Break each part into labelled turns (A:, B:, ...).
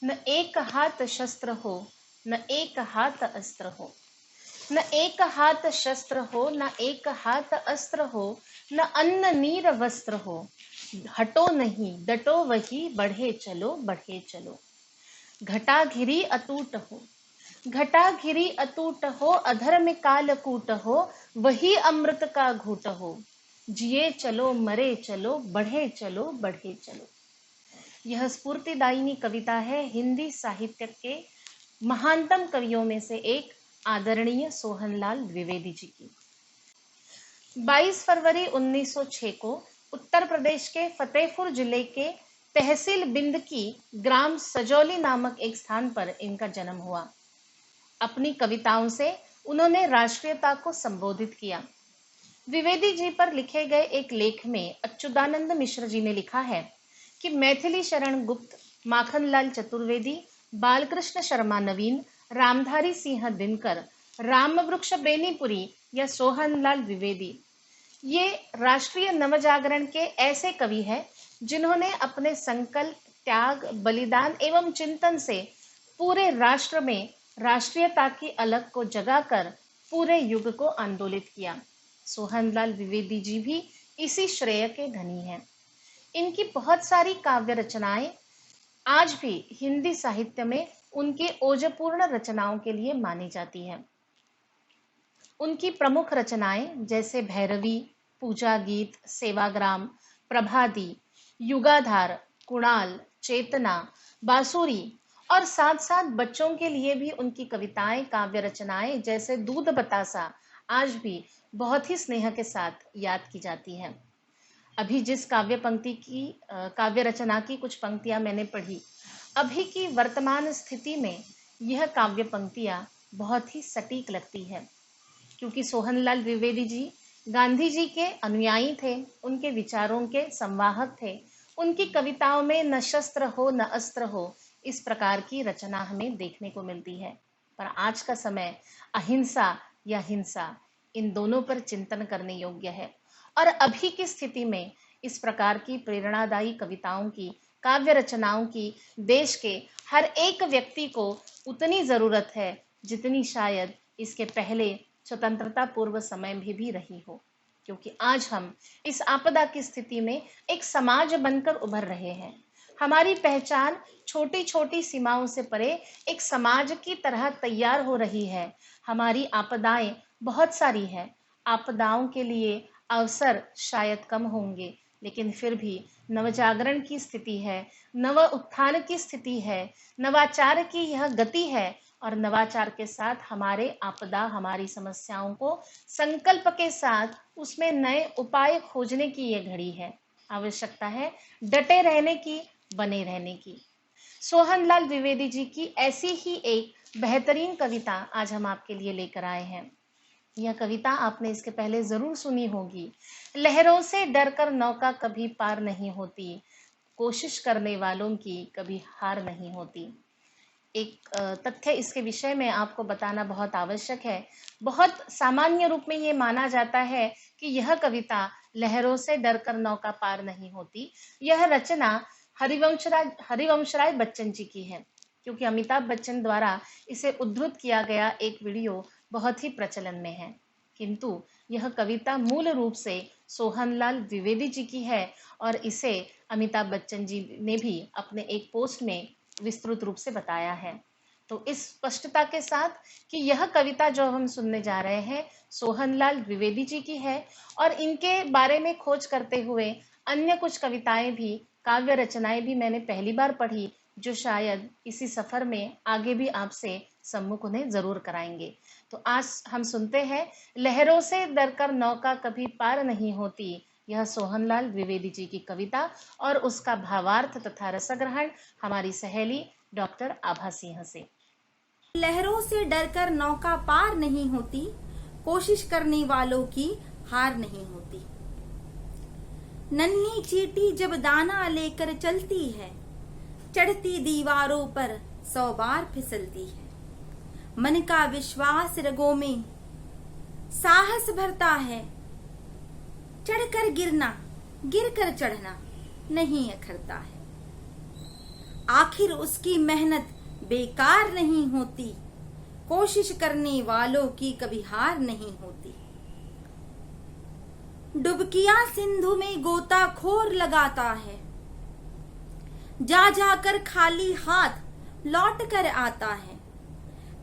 A: न एक हाथ शस्त्र हो, न एक हाथ अस्त्र हो। न एक हाथ शस्त्र हो, न एक हाथ अस्त्र हो, न अन्न नीर वस्त्र हो। हटो नहीं, डटो वही, बढ़े चलो, बढ़े चलो। घटा घिरी अटूट हो, घटा घिरी अटूट हो, अधर्म कालकूट हो, वही अमृत का घूट हो। जिए चलो, मरे चलो, बढ़े चलो, बढ़े चलो। यह स्फूर्तिदायिनी कविता है हिंदी साहित्य के महानतम कवियों में से एक आदरणीय सोहनलाल द्विवेदी जी की। 22 फरवरी 1906 को उत्तर प्रदेश के फतेहपुर जिले के तहसील बिंद की ग्राम सजौली नामक एक स्थान पर इनका जन्म हुआ। अपनी कविताओं से उन्होंने राष्ट्रीयता को संबोधित किया। द्विवेदी जी पर लिखे गए एक लेख में अच्युतानंद मिश्र जी ने लिखा है कि मैथिली शरण गुप्त, माखनलाल चतुर्वेदी, बालकृष्ण शर्मा नवीन, रामधारी सिंह दिनकर, रामवृक्ष बेनीपुरी या सोहनलाल द्विवेदी ये राष्ट्रीय नवजागरण के ऐसे कवि हैं जिन्होंने अपने संकल्प, त्याग, बलिदान एवं चिंतन से पूरे राष्ट्र में राष्ट्रीयता की अलख को जगाकर पूरे युग को आंदोलित किया। सोहनलाल द्विवेदी जी भी इसी श्रेय के धनी हैं। इनकी बहुत सारी काव्य रचनाएं आज भी हिंदी साहित्य में उनकी ओजपूर्ण रचनाओं के लिए मानी जाती हैं। उनकी प्रमुख रचनाएं जैसे भैरवी, पूजा गीत, सेवाग्राम, प्रभादी, युगाधार, कुणाल, चेतना, बांसुरी और साथ साथ बच्चों के लिए भी उनकी कविताएं, काव्य रचनाएं जैसे दूध बतासा आज भी बहुत ही स्नेह के साथ याद की जाती हैं। अभी जिस काव्य रचना की कुछ पंक्तियां मैंने पढ़ी, अभी की वर्तमान स्थिति में यह काव्य पंक्तियां बहुत ही सटीक लगती है, क्योंकि सोहनलाल द्विवेदी जी गांधी जी के अनुयायी थे, उनके विचारों के संवाहक थे। उनकी कविताओं में न शस्त्र हो न अस्त्र हो, इस प्रकार की रचना हमें देखने को मिलती है। पर आज का समय अहिंसा या हिंसा, इन दोनों पर चिंतन करने योग्य है। और अभी की स्थिति में इस प्रकार की प्रेरणादायी कविताओं की, काव्य रचनाओं की देश के हर एक व्यक्ति को उतनी जरूरत है जितनी शायद इसके पहले स्वतंत्रता पूर्व समय में भी रही हो। क्योंकि आज हम इस आपदा की स्थिति में एक समाज बनकर उभर रहे हैं। हमारी पहचान छोटी छोटी सीमाओं से परे एक समाज की तरह तैयार हो रही है। हमारी आपदाएं बहुत सारी हैं। आपदाओं के लिए अवसर शायद कम होंगे, लेकिन फिर भी नवजागरण की स्थिति है, नव उत्थान की स्थिति है, नवाचार की यह गति है। और नवाचार के साथ हमारे आपदा, हमारी समस्याओं को संकल्प के साथ उसमें नए उपाय खोजने की ये घड़ी है। आवश्यकता है डटे रहने की, बने रहने की। सोहनलाल द्विवेदी जी की ऐसी ही एक बेहतरीन कविता आज हम आपके लिए लेकर आए हैं। यह कविता आपने इसके पहले जरूर सुनी होगी। लहरों से डरकर नौका कभी पार नहीं होती, कोशिश करने वालों की कभी हार नहीं होती। एक तथ्य इसके विषय में आपको बताना बहुत आवश्यक है। बहुत सामान्य रूप में ये माना जाता है कि यह कविता लहरों से डरकर नौका पार नहीं होती, यह रचना हरिवंश राय बच्चन जी की है, क्योंकि अमिताभ बच्चन द्वारा इसे उद्धृत किया गया एक वीडियो बहुत ही प्रचलन में है। किंतु यह कविता मूल रूप से सोहनलाल द्विवेदी जी की है और इसे अमिताभ बच्चन जी ने भी अपने एक पोस्ट में विस्तृत रूप से बताया है। तो इस स्पष्टता के साथ कि यह कविता जो हम सुनने जा रहे हैं सोहनलाल द्विवेदी जी की है, और इनके बारे में खोज करते हुए अन्य कुछ कविताएं भी, काव्य रचनाएं भी मैंने पहली बार पढ़ी, जो शायद इसी सफर में आगे भी आपसे सम्मुख उन्हें जरूर कराएंगे। तो आज हम सुनते हैं लहरों से डरकर नौका कभी पार नहीं होती, यह सोहनलाल द्विवेदी जी की कविता और उसका भावार्थ तथा रसग्रहण हमारी सहेली डॉक्टर आभा सिंह से।
B: लहरों से डरकर नौका पार नहीं होती, कोशिश करने वालों की हार नहीं होती। नन्ही चींटी जब दाना लेकर चलती है, चढ़ती दीवारों पर 100 बार फिसलती है। मन का विश्वास रगों में साहस भरता है, चढ़कर गिरना, गिरकर चढ़ना नहीं अखरता है। आखिर उसकी मेहनत बेकार नहीं होती, कोशिश करने वालों की कभी हार नहीं होती। डुबकियां सिंधु में गोताखोर लगाता है, जा जाकर खाली हाथ लौट कर आता है।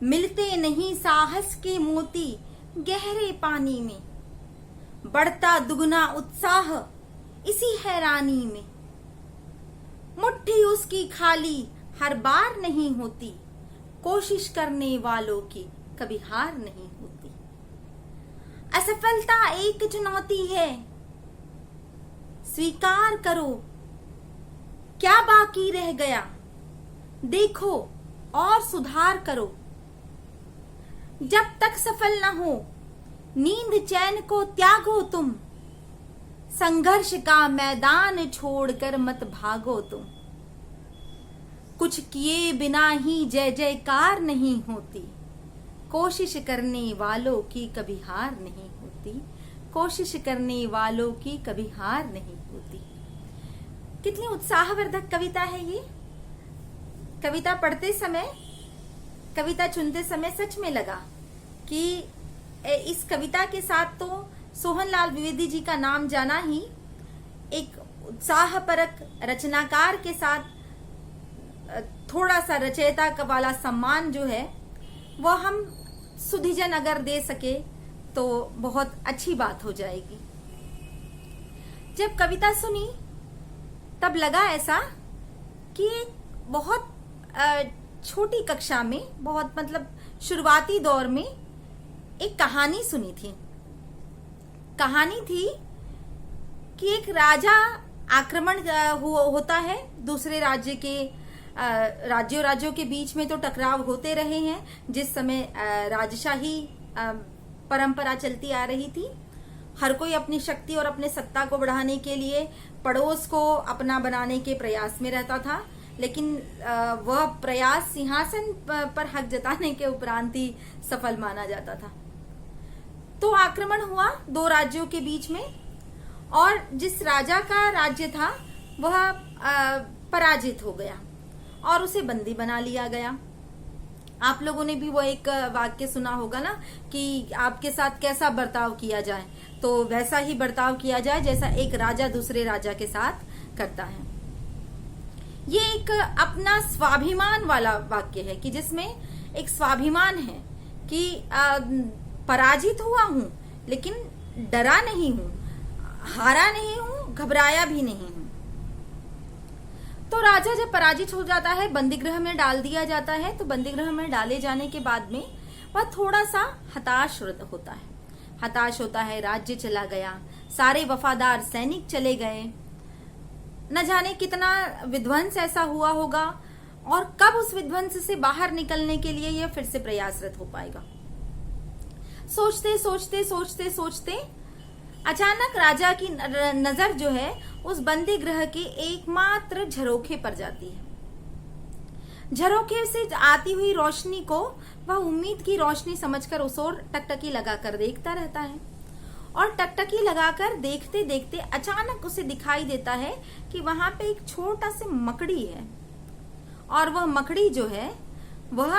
B: मिलते नहीं साहस के मोती गहरे पानी में, बढ़ता दुगना उत्साह इसी हैरानी में। मुट्ठी उसकी खाली हर बार नहीं होती, कोशिश करने वालों की कभी हार नहीं होती। असफलता एक चुनौती है, स्वीकार करो, क्या बाकी रह गया, देखो और सुधार करो। जब तक सफल न हो नींद चैन को त्यागो तुम, संघर्ष का मैदान छोड़कर मत भागो तुम। कुछ किए बिना ही जय जयकार नहीं होती, कोशिश करने वालों की कभी हार नहीं होती, कोशिश करने वालों की कभी हार नहीं होती। कितनी उत्साहवर्धक कविता है ये। कविता पढ़ते समय, कविता चुनते समय सच में लगा कि इस कविता के साथ तो सोहनलाल द्विवेदी जी का नाम जाना ही, एक उत्साहपरक रचनाकार के साथ थोड़ा सा रचयिता का वाला सम्मान जो है वो हम सुधिजन अगर दे सके तो बहुत अच्छी बात हो जाएगी। जब कविता सुनी तब लगा ऐसा कि बहुत छोटी कक्षा में, बहुत मतलब शुरुआती दौर में एक कहानी सुनी थी। कहानी थी कि एक राजा आक्रमण होता है दूसरे राज्य के, राज्यों के बीच में तो टकराव होते रहे हैं जिस समय राजशाही परंपरा चलती आ रही थी। हर कोई अपनी शक्ति और अपने सत्ता को बढ़ाने के लिए पड़ोस को अपना बनाने के प्रयास में रहता था, लेकिन वह प्रयास सिंहासन पर हक जताने के उपरांत ही सफल माना जाता था। तो आक्रमण हुआ दो राज्यों के बीच में और जिस राजा का राज्य था वह पराजित हो गया और उसे बंदी बना लिया गया। आप लोगों ने भी वो एक वाक्य सुना होगा ना कि आपके साथ कैसा बर्ताव किया जाए, तो वैसा ही बर्ताव किया जाए जैसा एक राजा दूसरे राजा के साथ करता है। ये एक अपना स्वाभिमान वाला वाक्य है कि जिसमें एक स्वाभिमान है कि पराजित हुआ हूं लेकिन डरा नहीं हूं, हारा नहीं हूं, घबराया भी नहीं हूं। तो राजा जब पराजित हो जाता है, बंदीगृह में डाल दिया जाता है, तो बंदीगृह में डाले जाने के बाद में वह थोड़ा सा हताश होता है। राज्य चला गया, सारे वफादार सैनिक चले गए, न जाने कितना विध्वंस ऐसा हुआ होगा और कब उस विध्वंस से बाहर निकलने के लिए यह फिर से प्रयासरत हो पाएगा। सोचते अचानक राजा की नजर जो है उस बंदी गृह के एकमात्र झरोखे पर जाती है। झरोखे से आती हुई रोशनी को वह उम्मीद की रोशनी समझकर उस ओर टकटकी लगाकर देखता रहता है और टकटकी लगाकर देखते देखते अचानक उसे दिखाई देता है कि वहां पे एक छोटा सा मकड़ी है और वह मकड़ी जो है वह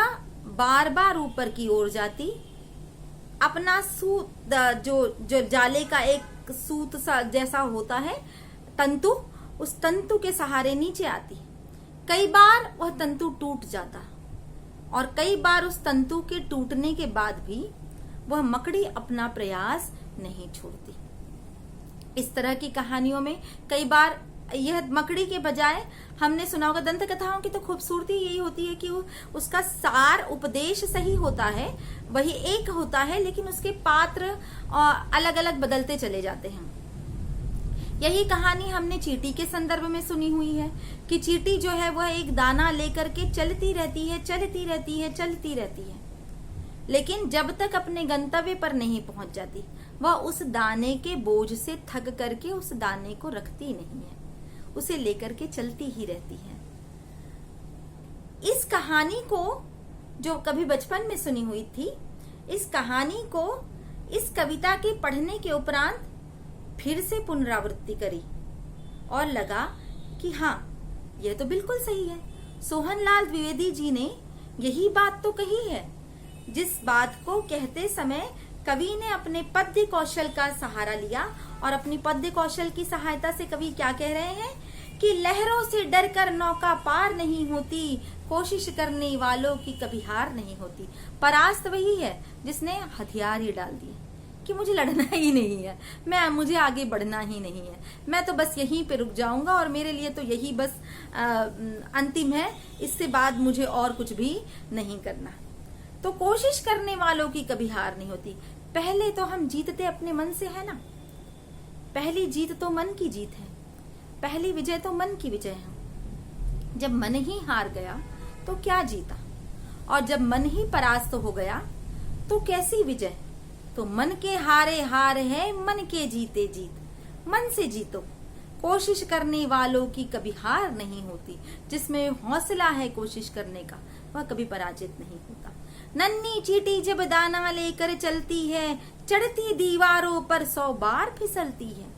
B: बार बार ऊपर की ओर जाती, अपना सूत जो जाले का एक सूत सा जैसा होता है तंतु, उस तंतु के सहारे नीचे आती। कई बार वह तंतु टूट जाता और कई बार उस तंतु के टूटने के बाद भी वह मकड़ी अपना प्रयास नहीं छोड़ती। इस तरह की कहानियों में कई बार यह मकड़ी के बजाय हमने सुना होगा, दंत कथाओं की तो खूबसूरती यही होती है कि उसका सार उपदेश सही होता है, वही एक होता है, लेकिन उसके पात्र अलग अलग बदलते चले जाते हैं। यही कहानी हमने चींटी के संदर्भ में सुनी हुई है कि चींटी जो है वह एक दाना लेकर के चलती रहती है, लेकिन जब तक अपने गंतव्य पर नहीं पहुंच जाती वह उस दाने के बोझ से थक करके उस दाने को रखती नहीं है, उसे लेकर के चलती ही रहती है। इस कहानी को जो कभी बचपन में सुनी हुई थी, इस कहानी को इस कविता के पढ़ने के उपरांत फिर से पुनरावृत्ति करी और लगा कि हाँ, यह तो बिल्कुल सही है। सोहनलाल द्विवेदी जी ने यही बात तो कही है, जिस बात को कहते समय कवि ने अपने पद्य कौशल का सहारा लिया। और अपनी पद्य कौशल की सहायता से कवि क्या कह रहे हैं कि लहरों से डरकर नौका पार नहीं होती, कोशिश करने वालों की कभी हार नहीं होती। परास्त वही है जिसने हथियार ही डाल दिए कि मुझे लड़ना ही नहीं है, मुझे आगे बढ़ना ही नहीं है, मैं तो बस यहीं पे रुक जाऊंगा और मेरे लिए तो यही बस अंतिम है, इससे बाद मुझे और कुछ भी नहीं करना। तो कोशिश करने वालों की कभी हार नहीं होती। पहले तो हम जीतते अपने मन से है ना, पहली जीत तो मन की जीत है, पहली विजय तो मन की विजय है। जब मन ही हार गया तो क्या जीता, और जब मन ही परास्त हो गया तो कैसी विजय। तो मन के हारे हार है, मन के जीते जीत। मन से जीतो, कोशिश करने वालों की कभी हार नहीं होती। जिसमें हौसला है कोशिश करने का वह कभी पराजित नहीं होता। नन्ही चींटी जब दाना लेकर चलती है, चढ़ती दीवारों पर 100 बार फिसलती है।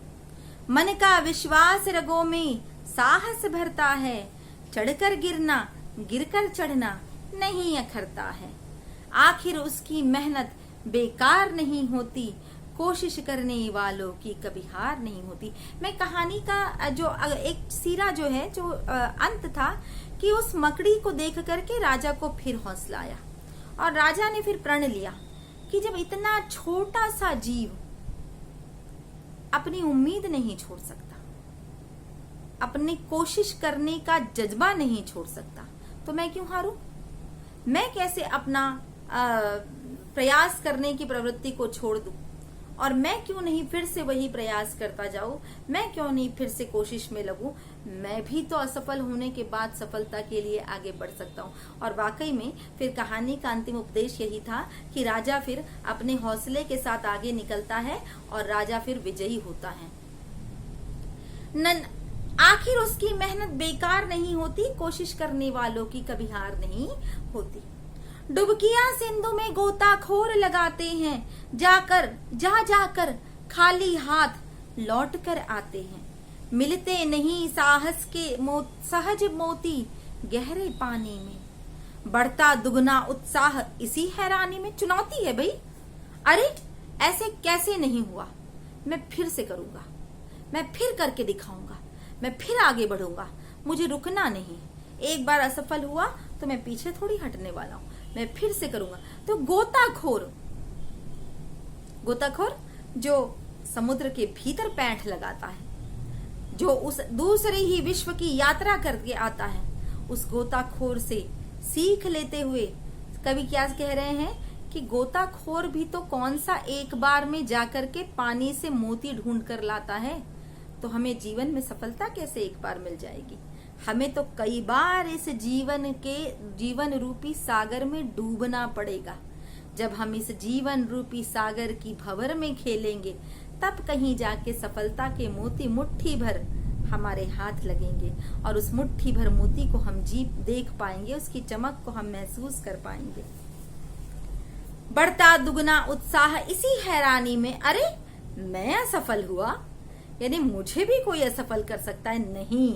B: मन का विश्वास रगों में साहस भरता है, चढ़कर गिरना गिरकर चढ़ना नहीं अखरता है। आखिर उसकी मेहनत बेकार नहीं होती, कोशिश करने वालों की कभी हार नहीं होती। मैं कहानी का जो एक सिरा जो है, जो अंत था कि उस मकड़ी को देख करके राजा को फिर हौसला आया और राजा ने फिर प्रण लिया कि जब इतना छोटा सा जीव अपनी उम्मीद नहीं छोड़ सकता, अपनी कोशिश करने का जज्बा नहीं छोड़ सकता, तो मैं क्यों हारूं? मैं कैसे अपना प्रयास करने की प्रवृत्ति को छोड़ दूं? और मैं क्यों नहीं फिर से वही प्रयास करता जाऊं? मैं क्यों नहीं फिर से कोशिश में लगूं? मैं भी तो असफल होने के बाद सफलता के लिए आगे बढ़ सकता हूं। और वाकई में फिर कहानी का अंतिम उपदेश यही था कि राजा फिर अपने हौसले के साथ आगे निकलता है और राजा फिर विजयी होता है। आखिर उसकी मेहनत बेकार नहीं होती, कोशिश करने वालों की कभी हार नहीं होती। डुबकियां सिंधु में गोताखोर लगाते हैं, जाकर खाली हाथ लौट कर आते हैं। मिलते नहीं साहस के सहज मोती गहरे पानी में, बढ़ता दुगना उत्साह इसी हैरानी में। चुनौती है भाई, अरे ऐसे कैसे नहीं हुआ, मैं फिर से करूंगा, मैं फिर करके दिखाऊंगा, मैं फिर आगे बढ़ूंगा, मुझे रुकना नहीं। एक बार असफल हुआ तो मैं पीछे थोड़ी हटने वाला हूं, मैं फिर से करूंगा। तो गोताखोर जो समुद्र के भीतर पैंठ लगाता है, जो उस दूसरे ही विश्व की यात्रा करके आता है, उस गोताखोर से सीख लेते हुए कवि क्या कह रहे हैं कि गोताखोर भी तो कौन सा एक बार में जाकर के पानी से मोती ढूंढ कर लाता है। तो हमें जीवन में सफलता कैसे एक बार मिल जाएगी? हमें तो कई बार इस जीवन रूपी सागर में डूबना पड़ेगा। जब हम इस जीवन रूपी सागर की भंवर में खेलेंगे, तब कहीं जाके सफलता के मोती मुट्ठी भर हमारे हाथ लगेंगे और उस मुट्ठी भर मोती को हम देख पाएंगे, उसकी चमक को हम महसूस कर पाएंगे। बढ़ता दुगना उत्साह इसी हैरानी में, अरे मैं असफल हुआ, यानी मुझे भी कोई असफल कर सकता है? नहीं,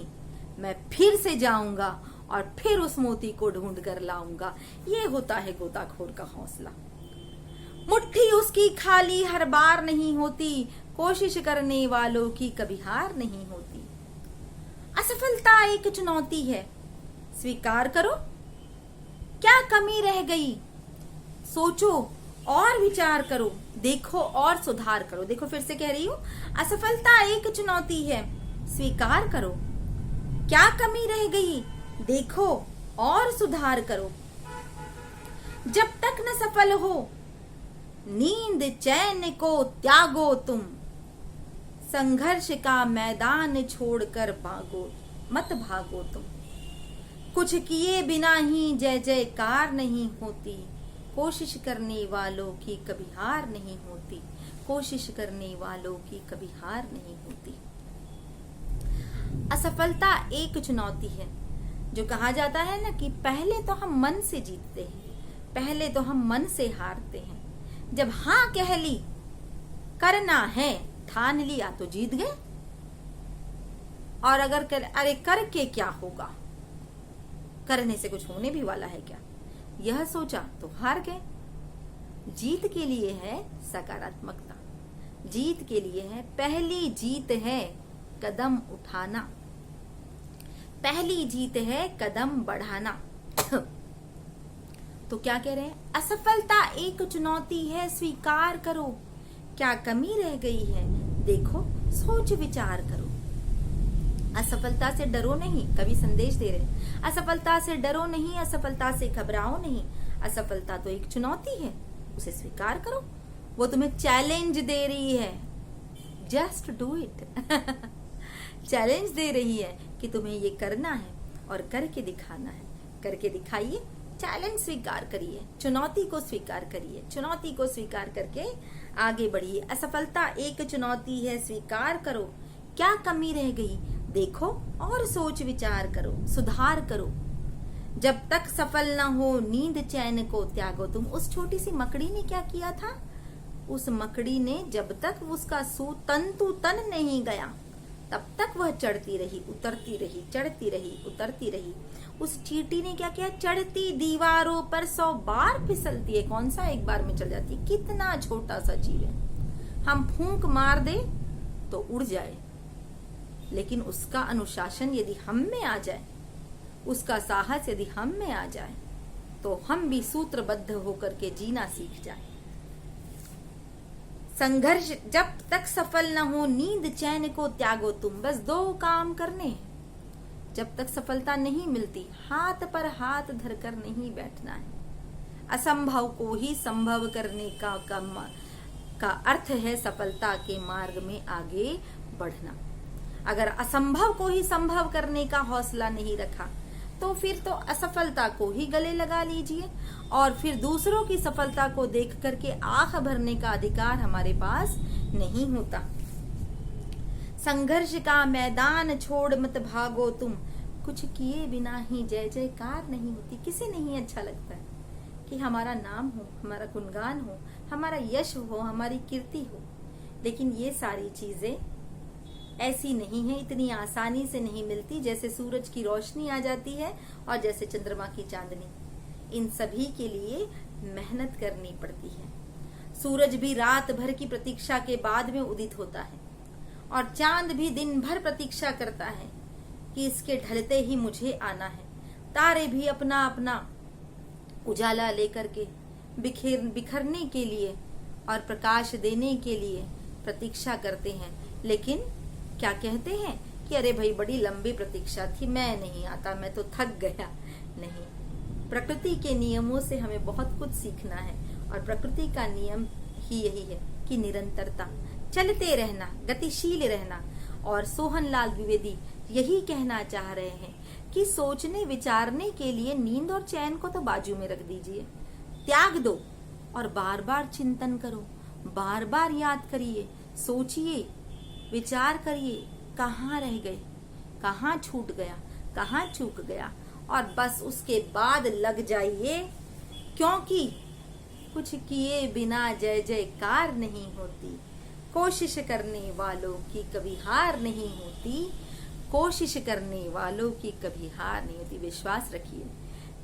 B: मैं फिर से जाऊंगा और फिर उस मोती को ढूंढ कर लाऊंगा। ये होता है गोताखोर का हौसला। मुट्ठी उसकी खाली हर बार नहीं होती, कोशिश करने वालों की कभी हार नहीं होती। असफलता एक चुनौती है, स्वीकार करो, क्या कमी रह गई? सोचो और विचार करो, देखो और सुधार करो। देखो फिर से कह रही हूं, असफलता एक चुनौती है, स्वीकार करो, क्या कमी रह गई? देखो और सुधार करो। जब तक न सफल हो, नींद चैन को त्यागो तुम, संघर्ष का मैदान छोड़कर मत भागो तुम। कुछ किए बिना ही जय जयकार नहीं होती, कोशिश करने वालों की कभी हार नहीं होती, कोशिश करने वालों की कभी हार नहीं होती। असफलता एक चुनौती है, जो कहा जाता है ना कि पहले तो हम मन से जीतते हैं, पहले तो हम मन से हारते हैं। जब हाँ कह ली, करना है ठान लिया, तो जीत गए। और अगर अरे करके क्या होगा, करने से कुछ होने भी वाला है क्या? यह सोचा तो हार गए। जीत के लिए है सकारात्मकता, जीत के लिए है, पहली जीत है कदम उठाना, पहली जीत है कदम बढ़ाना। तो क्या कह रहे हैं? असफलता एक चुनौती है, स्वीकार करो। क्या कमी रह गई है देखो, सोच विचार करो। असफलता से डरो नहीं, कवि संदेश दे रहे हैं। असफलता से डरो नहीं, असफलता से घबराओ नहीं। असफलता तो एक चुनौती है, उसे स्वीकार करो। वो तुम्हें चैलेंज दे रही है, जस्ट डू इट। चैलेंज दे रही है कि तुम्हें ये करना है और करके दिखाना है। करके दिखाइए, चैलेंज स्वीकार करिए, चुनौती को स्वीकार करिए, चुनौती को स्वीकार करके आगे बढ़िए। असफलता एक चुनौती है, स्वीकार करो। क्या कमी रह गई देखो और सोच विचार करो, सुधार करो। जब तक सफल न हो नींद चैन को त्यागो तुम। उस छोटी सी मकड़ी ने क्या किया था? उस मकड़ी ने जब तक उसका तंतु तन नहीं गया तब तक वह चढ़ती रही, उतरती रही, चढ़ती रही, उतरती रही। उस चींटी ने क्या किया? चढ़ती दीवारों पर 100 बार फिसलती है। कौन सा एक बार में चढ़ जाती? कितना छोटा सा जीव है, हम फूंक मार दे तो उड़ जाए, लेकिन उसका अनुशासन यदि हम में आ जाए, उसका साहस यदि हम में आ जाए, तो हम भी सूत्रबद्ध होकर के जीना सीख जाए। संघर्ष जब तक सफल न हो नींद चैन को त्यागो तुम। बस 2 काम करने हैं। जब तक सफलता नहीं मिलती हाथ पर हाथ धरकर नहीं बैठना है। असंभव को ही संभव करने का अर्थ है सफलता के मार्ग में आगे बढ़ना। अगर असंभव को ही संभव करने का हौसला नहीं रखा तो फिर तो असफलता को ही गले लगा लीजिए, और फिर दूसरों की सफलता को देख करके आंख भरने का अधिकार हमारे पास नहीं होता। संघर्ष का मैदान छोड़ मत भागो तुम। कुछ किए बिना ही जय जयकार नहीं होती। किसे नहीं अच्छा लगता है कि हमारा नाम हो, हमारा गुणगान हो, हमारा यश हो, हमारी कीर्ति हो। लेकिन ये सारी चीजें ऐसी नहीं है, इतनी आसानी से नहीं मिलती। जैसे सूरज की रोशनी आ जाती है और जैसे चंद्रमा की चांदनी, इन सभी के लिए मेहनत करनी पड़ती है। सूरज भी रात भर की प्रतीक्षा के बाद में उदित होता है, और चांद भी दिन भर प्रतीक्षा करता है कि इसके ढलते ही मुझे आना है। तारे भी अपना अपना उजाला लेकर के बिखरने के लिए और प्रकाश देने के लिए प्रतीक्षा करते हैं। लेकिन क्या कहते हैं कि अरे भाई बड़ी लंबी प्रतीक्षा थी, मैं नहीं आता, मैं तो थक गया। नहीं, प्रकृति के नियमों से हमें बहुत कुछ सीखना है, और प्रकृति का नियम ही यही है कि निरंतरता, चलते रहना, गतिशील रहना। और सोहनलाल द्विवेदी यही कहना चाह रहे हैं कि सोचने विचारने के लिए नींद और चैन को तो बाजू में रख दीजिए, त्याग दो और बार बार चिंतन करो, बार बार याद करिए, सोचिए, विचार करिए, कहाँ रह गए, कहाँ छूट गया, कहाँ चूक गया, और बस उसके बाद लग जाइए। क्योंकि कुछ किए बिना जय जयकार नहीं होती। कोशिश करने वालों की कभी हार नहीं होती। कोशिश करने वालों की कभी हार नहीं होती। विश्वास रखिए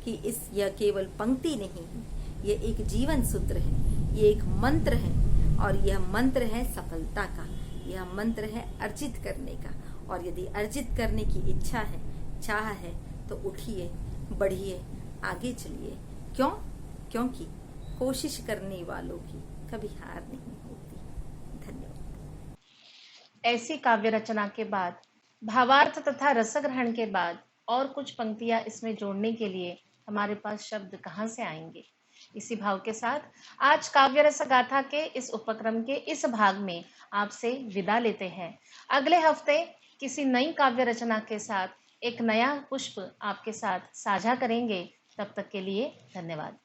B: कि यह केवल पंक्ति नहीं है, ये एक जीवन सूत्र है, ये एक मंत्र है, और यह मंत्र है सफलता का, यह मंत्र है अर्जित करने का। और यदि अर्जित करने की इच्छा है, चाह है, तो उठिए, बढ़िए, आगे चलिए। क्यों? क्योंकि कोशिश करने वालों की कभी हार नहीं होती। धन्यवाद।
A: ऐसी काव्य रचना के बाद, भावार्थ तथा रसग्रहण के बाद और कुछ पंक्तियां इसमें जोड़ने के लिए हमारे पास शब्द कहाँ से आएंगे? इसी भाव के साथ आज काव्य रस गाथा के इस उपक्रम के इस भाग में आपसे विदा लेते हैं। अगले हफ्ते किसी नई काव्य रचना के साथ एक नया पुष्प आपके साथ साझा करेंगे। तब तक के लिए धन्यवाद।